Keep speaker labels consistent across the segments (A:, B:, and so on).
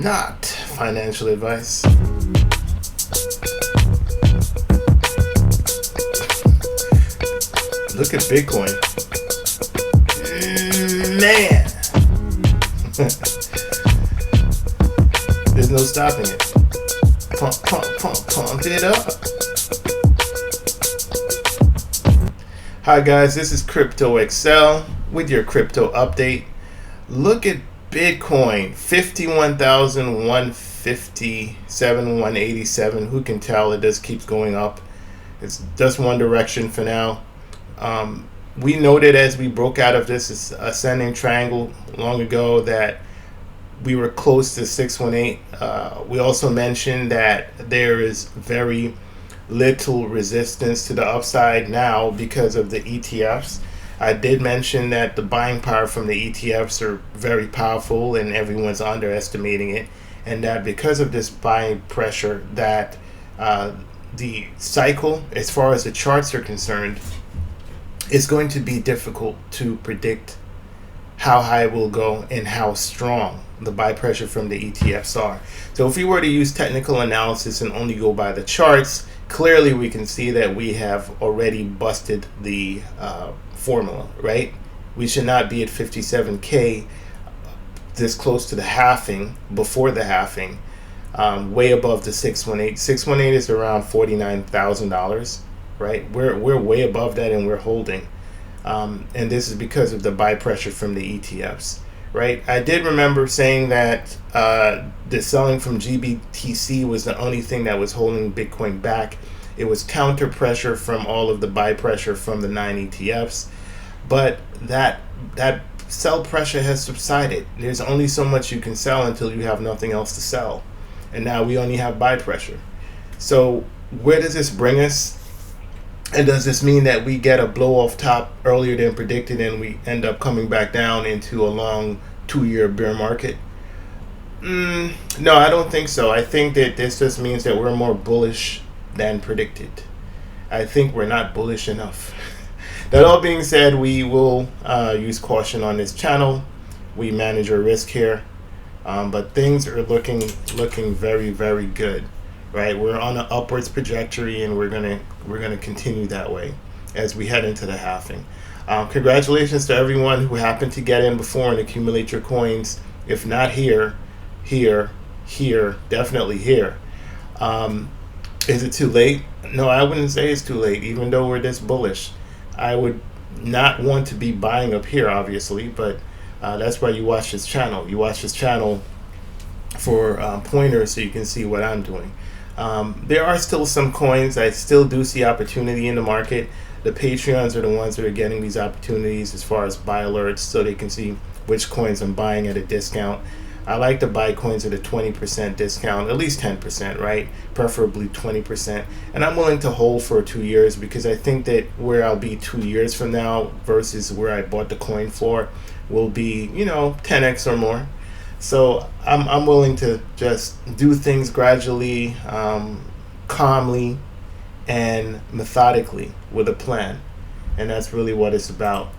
A: not financial advice. Look at Bitcoin. Man. There's no stopping it. Pump it up. Hi guys, this is Crypto.XL with your crypto update. Look at Bitcoin, 51,157, 187. Who can tell? It just keeps going up. It's just one direction for now. We noted as we broke out of this ascending triangle long ago that we were close to 618. We also mentioned that there is very little resistance to the upside now because of the ETFs. I did mention that the buying power from the ETFs are very powerful and everyone's underestimating it, and that because of this buying pressure that the cycle, as far as the charts are concerned, is going to be difficult to predict how high it will go and how strong the buy pressure from the ETFs are. So if we were to use technical analysis and only go by the charts, clearly we can see that we have already busted the formula, right? We should not be at 57K this close to the halving, before the halving, way above the 618. 618 is around $49,000, right? We're way above that and we're holding. And this is because of the buy pressure from the ETFs, right? I did remember saying that the selling from GBTC was the only thing that was holding Bitcoin back. It was counter pressure from all of the buy pressure from the 9 ETFs, but that sell pressure has subsided. There's only so much you can sell until you have nothing else to sell, and now we only have buy pressure. So where does this bring us? And does this mean that we get a blow off top earlier than predicted and we end up coming back down into a long 2-year bear market? No, I don't think so. I think that this just means that we're more bullish than predicted. I think we're not bullish enough. That all being said, we will use caution on this channel. We manage our risk here, but things are looking very, very good. Right, we're on an upwards trajectory, and we're gonna continue that way as we head into the halving. Congratulations to everyone who happened to get in before and accumulate your coins. If not here, definitely here. Is it too late? No, I wouldn't say it's too late. Even though we're this bullish, I would not want to be buying up here, obviously. But that's why you watch this channel. You watch this channel for pointers so you can see what I'm doing. There are still some coins. I still do see opportunity in the market. The Patreons are the ones that are getting these opportunities as far as buy alerts, so they can see which coins I'm buying at a discount. I like to buy coins at a 20% discount, at least 10%, right? Preferably 20%. And I'm willing to hold for 2 years because I think that where I'll be 2 years from now versus where I bought the coin for will be, 10x or more. So I'm willing to just do things gradually, calmly, and methodically with a plan. And that's really what it's about.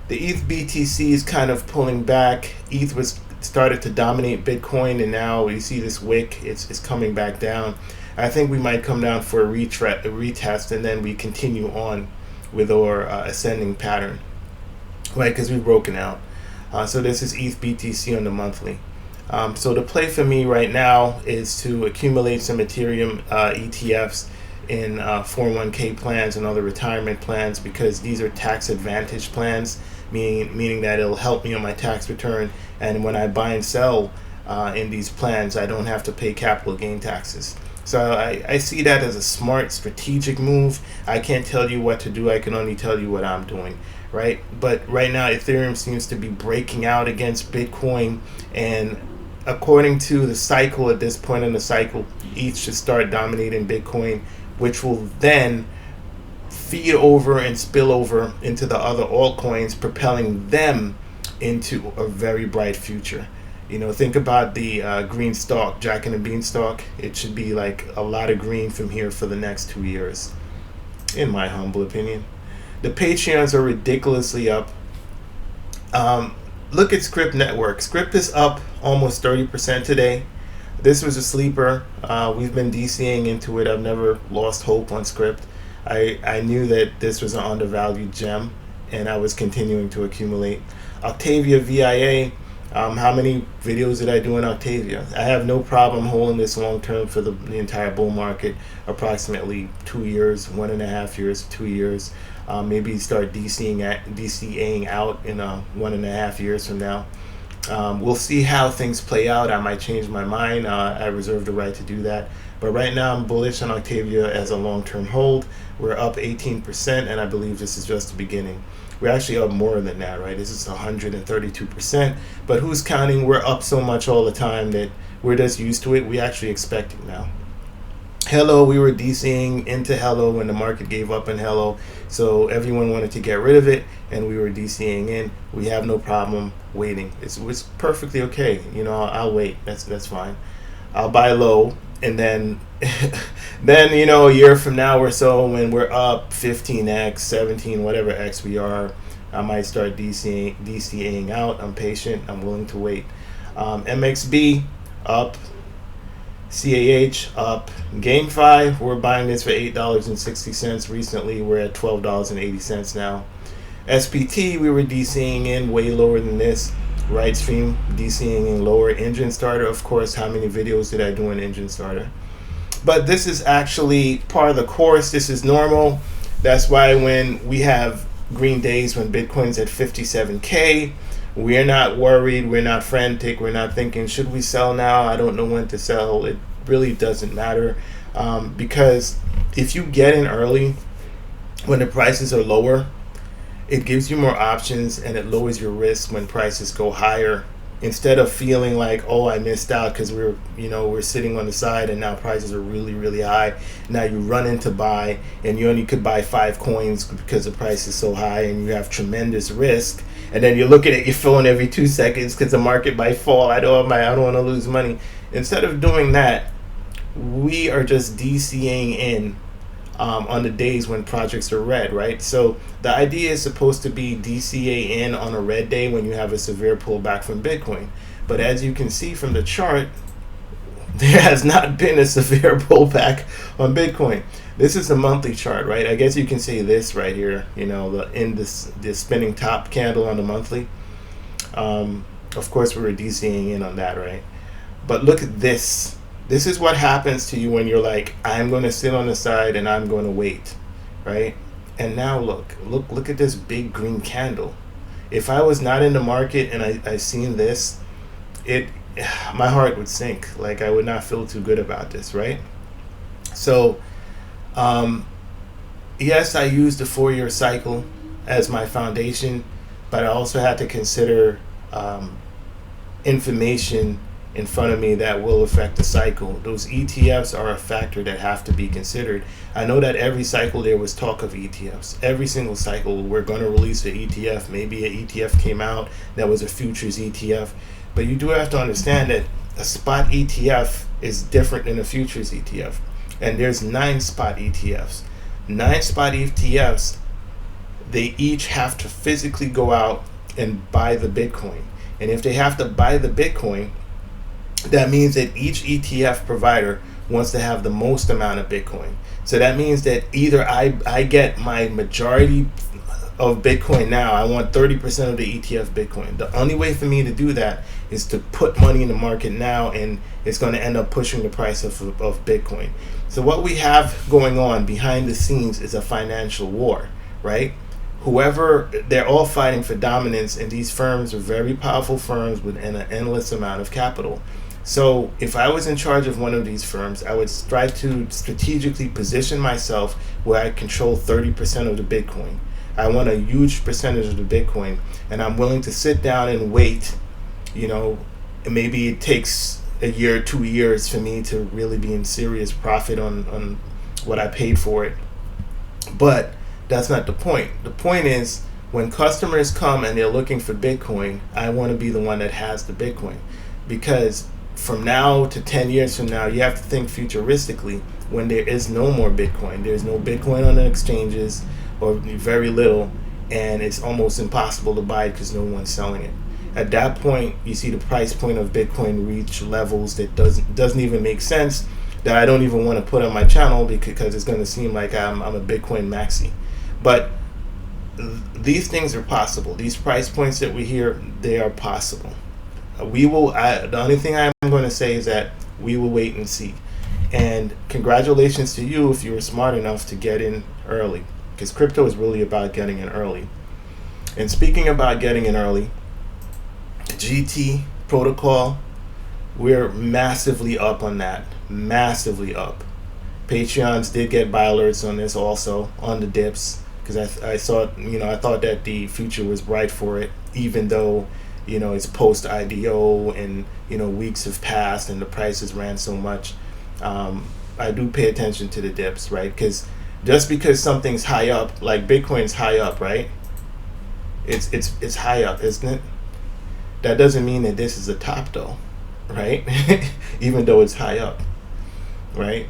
A: The ETH BTC is kind of pulling back. ETH was started to dominate Bitcoin, and now you see this wick. It's coming back down. I think we might come down for a retest, and then we continue on with our ascending pattern, right? Because we've broken out. So this is ETH BTC on the monthly. So the play for me right now is to accumulate some Ethereum ETFs in 401k plans and other retirement plans, because these are tax advantage plans, meaning that it'll help me on my tax return. And when I buy and sell in these plans, I don't have to pay capital gain taxes. So I see that as a smart strategic move. I can't tell you what to do. I can only tell you what I'm doing, right? But right now, Ethereum seems to be breaking out against Bitcoin. And according to the cycle, at this point in the cycle, ETH should start dominating Bitcoin, which will then feed over and spill over into the other altcoins, propelling them into a very bright future. Think about the green stalk, Jack and the Beanstalk. It should be like a lot of green from here for the next 2 years, in my humble opinion. The Patreons are ridiculously up. Look at Script Network. Script is up almost 30% today. This was a sleeper. We've been DCing into it. I've never lost hope on Script. I knew that this was an undervalued gem, and I was continuing to accumulate. Octavia VIA. How many videos did I do in Octavia? I have no problem holding this long term for the entire bull market, approximately 2 years, 1.5 years, 2 years. Maybe start DCAing out in 1.5 years from now. We'll see how things play out. I might change my mind. I reserve the right to do that. But right now, I'm bullish on Octavia as a long-term hold. We're up 18%, and I believe this is just the beginning. We're actually up more than that, right? This is 132%. But who's counting? We're up so much all the time that we're just used to it. We actually expect it now. Hello, we were DCing into Hello when the market gave up in Hello. So everyone wanted to get rid of it, and we were DCing in. We have no problem waiting. It's perfectly okay. I'll wait. That's fine. I'll buy low, and then then a year from now or so, when we're up 15x, 17, whatever x we are, I might start DCAing out. I'm patient. I'm willing to wait. MXB up. CAH up. GameFi, we're buying this for $8.60 recently. We're at $12.80 now. SPT, we were DCing in way lower than this. Rightstream, DCing in lower. Engine Starter, of course, how many videos did I do in Engine Starter? But this is actually part of the course. This is normal. That's why when we have green days when Bitcoin's at 57K, we're not worried, we're not frantic, we're not thinking, should we sell now? I don't know when to sell. It really doesn't matter, because if you get in early when the prices are lower, it gives you more options and it lowers your risk when prices go higher. Instead of feeling like, oh, I missed out because we're sitting on the side and now prices are really, really high. Now you run in to buy and you only could buy 5 coins because the price is so high and you have tremendous risk. And then you look at it, you're filling every 2 seconds because the market might fall. I don't want to lose money. Instead of doing that, we are just DCing in on the days when projects are red, right? So the idea is supposed to be DCA in on a red day when you have a severe pullback from Bitcoin. But as you can see from the chart, there has not been a severe pullback on Bitcoin. This is a monthly chart, right? I guess you can say this right here, the spinning top candle on the monthly. Of course, we were DCing in on that, right? But look at this. This is what happens to you when you're like, I'm going to sit on the side and I'm going to wait, right? And now look at this big green candle. If I was not in the market and I seen this, my heart would sink. Like, I would not feel too good about this, right? So, yes, I used the 4-year cycle as my foundation, but I also had to consider information in front of me that will affect the cycle. Those ETFs are a factor that have to be considered. I know that every cycle there was talk of ETFs. Every single cycle we're going to release an ETF. Maybe an ETF came out that was a futures ETF. But you do have to understand that a spot ETF is different than a futures ETF. And there's 9 spot ETFs. 9 spot ETFs, they each have to physically go out and buy the Bitcoin. And if they have to buy the Bitcoin, that means that each ETF provider wants to have the most amount of Bitcoin. So that means that either I get my majority of Bitcoin now, I want 30% of the ETF Bitcoin. The only way for me to do that is to put money in the market now, and it's going to end up pushing the price of Bitcoin. So what we have going on behind the scenes is a financial war, right? They're all fighting for dominance, and these firms are very powerful firms with an endless amount of capital. So if I was in charge of one of these firms, I would try to strategically position myself where I control 30% of the Bitcoin. I want a huge percentage of the Bitcoin, and I'm willing to sit down and wait. Maybe it takes a year, 2 years for me to really be in serious profit on what I paid for it. But that's not the point. The point is, when customers come and they're looking for Bitcoin, I want to be the one that has the Bitcoin. Because from now to 10 years from now, you have to think futuristically when there is no more Bitcoin. There's no Bitcoin on the exchanges, or very little, and it's almost impossible to buy it because no one's selling it. At that point, you see the price point of Bitcoin reach levels that doesn't even make sense, that I don't even want to put on my channel because it's going to seem like I'm a Bitcoin maxi. But these things are possible. These price points that we hear, they are possible. The only thing I'm going to say is that we will wait and see. And congratulations to you if you were smart enough to get in early, because crypto is really about getting in early. And speaking about getting in early, GT protocol, we're massively up on that. Massively up. Patreons did get buy alerts on this also, on the dips, because I thought that the future was bright for it, even though it's post IDO and weeks have passed and the prices ran so much. I do pay attention to the dips, right? Because just because something's high up, like Bitcoin's high up, right? It's high up, isn't it? That doesn't mean that this is a top, though, right? Even though it's high up, right?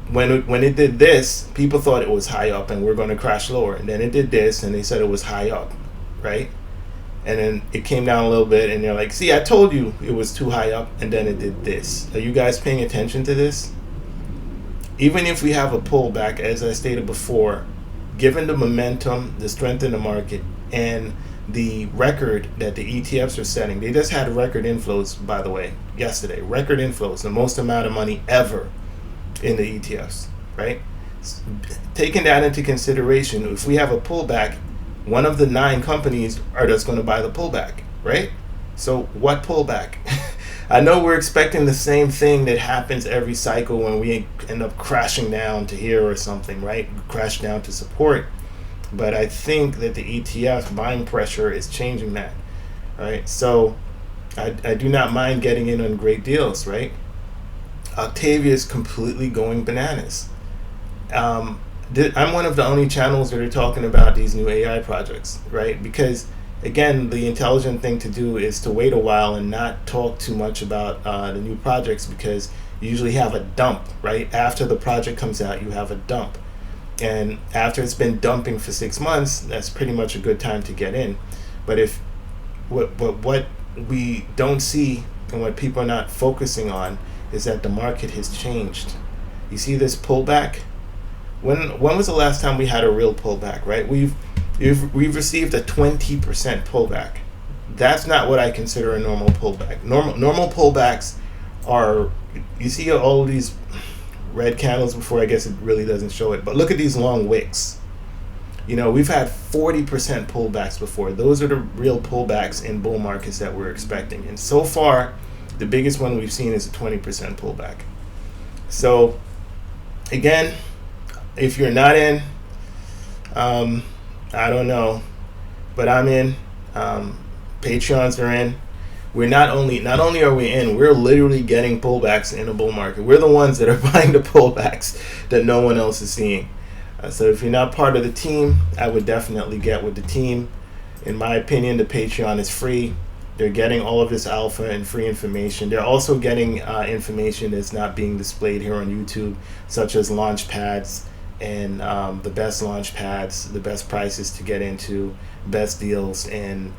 A: When it did this, people thought it was high up and we're going to crash lower. And then it did this and they said it was high up, right? And then it came down a little bit and they're like, see, I told you it was too high up, and then it did this. Are you guys paying attention to this? Even if we have a pullback, as I stated before, given the momentum, the strength in the market, and the record that the ETFs are setting, they just had record inflows, by the way, yesterday. Record inflows, the most amount of money ever in the ETFs, right? Taking that into consideration, if we have a pullback, one of the 9 companies are just going to buy the pullback, right? So what pullback? I know we're expecting the same thing that happens every cycle when we end up crashing down to here or something, right? Crash down to support. But I think that the ETF buying pressure is changing that, right? So I do not mind getting in on great deals, right? Octavia is completely going bananas. I'm one of the only channels that are talking about these new AI projects, right? Because again, the intelligent thing to do is to wait a while and not talk too much about the new projects, because you usually have a dump, right? After the project comes out, you have a dump. And after it's been dumping for 6 months, that's pretty much a good time to get in. But if what we don't see and what people are not focusing on is that the market has changed. You see this pullback? When was the last time we had a real pullback, right? We've received a 20% pullback. That's not what I consider a normal pullback. Normal pullbacks are, you see all of these red candles before, I guess it really doesn't show it, but look at these long wicks. We've had 40% pullbacks before. Those are the real pullbacks in bull markets that we're expecting. And so far, the biggest one we've seen is a 20% pullback. So again, if you're not in, I don't know, but I'm in. Patreons are in. We're not only are we in, we're literally getting pullbacks in a bull market. We're the ones that are buying the pullbacks that no one else is seeing. So if you're not part of the team, I would definitely get with the team. In my opinion, the Patreon is free. They're getting all of this alpha and free information. They're also getting information that's not being displayed here on YouTube, such as launch pads and the best launch pads, the best prices to get into, best deals, and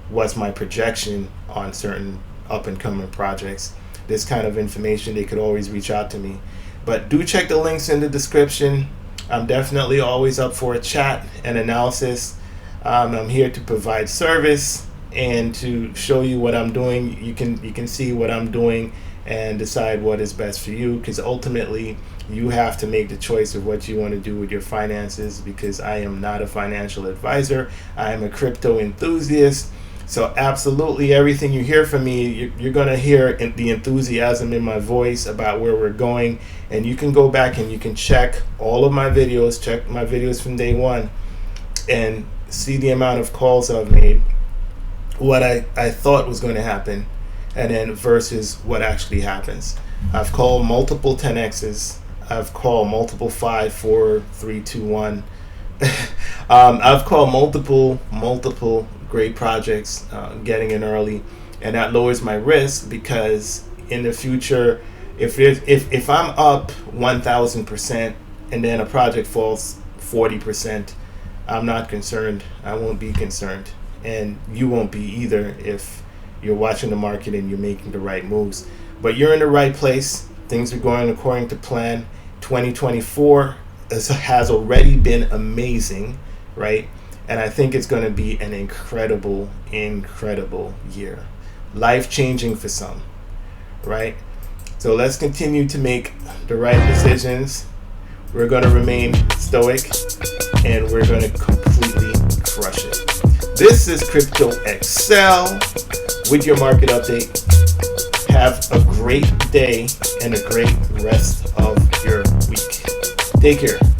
A: what's my projection on certain up-and-coming projects. This kind of information, they could always reach out to me. But do check the links in the description. I'm definitely always up for a chat and analysis. I'm here to provide service and to show you what I'm doing. You can see what I'm doing and decide what is best for you, because ultimately you have to make the choice of what you want to do with your finances, because I am not a financial advisor. I am a crypto enthusiast. So absolutely everything you hear from me, you're going to hear the enthusiasm in my voice about where we're going. And you can go back and you can check all of my videos, check my videos from day one, and see the amount of calls I've made, what I thought was going to happen, and then versus what actually happens. I've called multiple 10Xs. I've called multiple 5, 4, 3, 2, 1. I've called multiple great projects, getting in early, and that lowers my risk, because in the future, if I'm up 1,000% and then a project falls 40%, I'm not concerned. I won't be concerned. and you won't be either if you're watching the market and you're making the right moves. But you're in the right place. Things are going according to plan. 2024 has already been amazing, right? And I think it's going to be an incredible year. Life-changing for some, right? So let's continue to make the right decisions. We're going to remain stoic, and we're going to completely crush it. This is Crypto.XL with your market update. Have a great day and a great rest of your week. Take care.